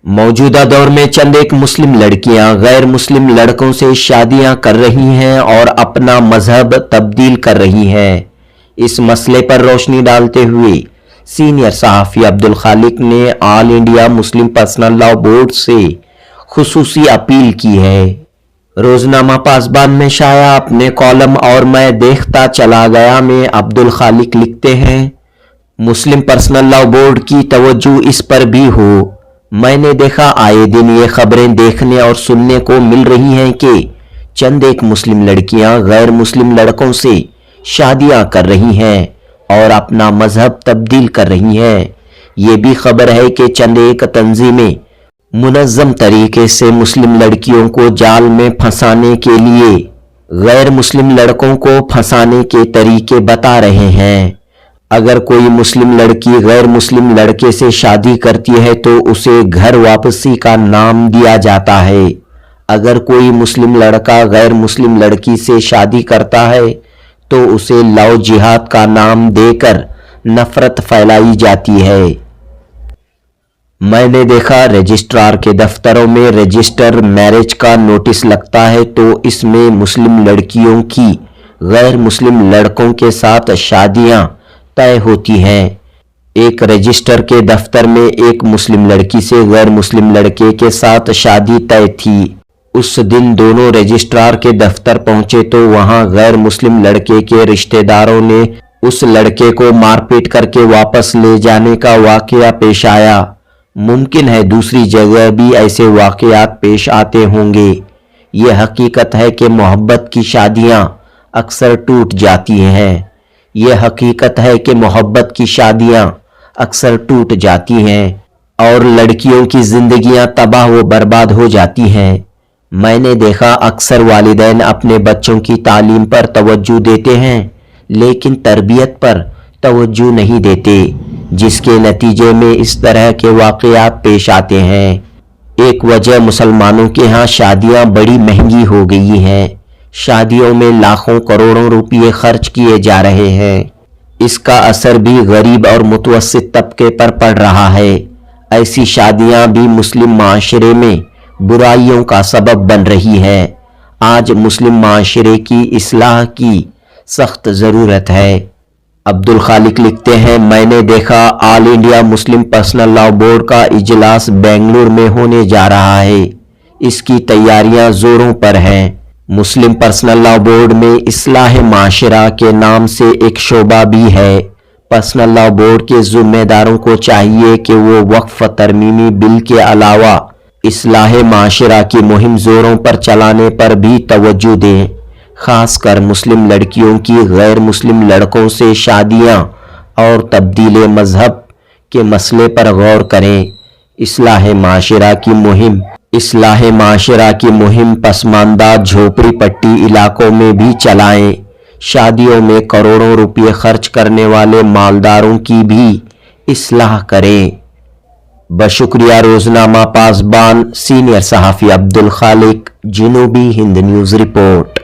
मौजूदा दौर में चंद एक मुस्लिम लड़कियां गैर मुस्लिम लड़कों से शादियां कर रही हैं और अपना मजहब तब्दील कर रही हैं। इस मसले पर रोशनी डालते हुए सीनियर सहाफ़ी अब्दुल खालिक ने all India Muslim personal law board से खुसूसी अपील की है। रोजनामा पासबान में शाया अपने कॉलम और मैं देखता चला गया में अब्दुल खालिक लिखते हैं, मुस्लिम पर्सनल लॉ बोर्ड की तवज्जो इस पर भी हो। मैंने देखा आए दिन ये खबरें देखने और सुनने को मिल रही हैं कि चंद एक मुस्लिम लड़कियां गैर मुस्लिम लड़कों से शादियां कर रही हैं और अपना मजहब तब्दील कर रही हैं। ये भी खबर है कि चंद एक तंजीमें मुनज़्ज़म तरीके से मुस्लिम लड़कियों को जाल में फंसाने के लिए गैर मुस्लिम लड़कों को फंसाने के तरीके बता रहे हैं। अगर कोई मुस्लिम लड़की गैर मुस्लिम लड़के से शादी करती है तो उसे घर वापसी का नाम दिया जाता है। अगर कोई मुस्लिम लड़का गैर मुस्लिम लड़की से शादी करता है तो उसे लव जिहाद का नाम देकर नफरत फैलाई जाती है। मैंने देखा रजिस्ट्रार के दफ्तरों में रजिस्टर मैरिज का नोटिस लगता है तो इसमें मुस्लिम लड़कियों की गैर मुस्लिम लड़कों के साथ शादियां तय होती हैं। एक रजिस्टर के दफ्तर में एक मुस्लिम लड़की से गैर मुस्लिम लड़के के साथ शादी तय थी। उस दिन दोनों रजिस्ट्रार के दफ्तर पहुंचे तो वहां गैर मुस्लिम लड़के के रिश्तेदारों ने उस लड़के को मारपीट करके वापस ले जाने का वाकया पेश आया। मुमकिन है दूसरी जगह भी ऐसे वाकयात पेश आते होंगे। ये हकीकत है कि मोहब्बत की शादियां अक्सर टूट जाती हैं। ये हकीकत है कि मोहब्बत की शादियां अक्सर टूट जाती हैं और लड़कियों की जिंदगियां तबाह व बर्बाद हो जाती हैं। मैंने देखा अक्सर वालिदैन अपने बच्चों की तालीम पर तवज्जो देते हैं लेकिन तरबियत पर तवज्जो नहीं देते, जिसके नतीजे में इस तरह के वाकयात पेश आते हैं। एक वजह मुसलमानों के यहाँ शादियां बड़ी महंगी हो गई हैं। शादियों में लाखों करोड़ों रुपये खर्च किए जा रहे हैं। इसका असर भी गरीब और मुतवस्सित तबके पर पड़ रहा है। ऐसी शादियां भी मुस्लिम माशरे में बुराइयों का सबब बन रही हैं। आज मुस्लिम माशरे की इस्लाह की सख्त ज़रूरत है। अब्दुल खालिक लिखते हैं, मैंने देखा all India Muslim personal law board का इजलास बेंगलुरु में होने जा रहा है। इसकी तैयारियां जोरों पर हैं। मुस्लिम पर्सनल लॉ बोर्ड में इस्लाह माशरा के नाम से एक शोबा भी है। पर्सनल लॉ बोर्ड के जिम्मेदारों को चाहिए कि वो वक्फ तरमीमी बिल के अलावा इस्लाह माशरा की मुहिम जोरों पर चलाने पर भी तवज्जो दें। खासकर मुस्लिम लड़कियों की गैर मुस्लिम लड़कों से शादियां और तब्दील मजहब के मसले पर गौर करें। इस्लाह माशरा की मुहिम पसमानदा झोपड़ी पट्टी इलाकों में भी चलाएं। शादियों में करोड़ों रुपये खर्च करने वाले मालदारों की भी इस्लाह करें। बशुक्रिया रोजनामा पासबान सीनियर सहाफ़ी अब्दुल खालिक, जनूबी हिंद न्यूज़ रिपोर्ट।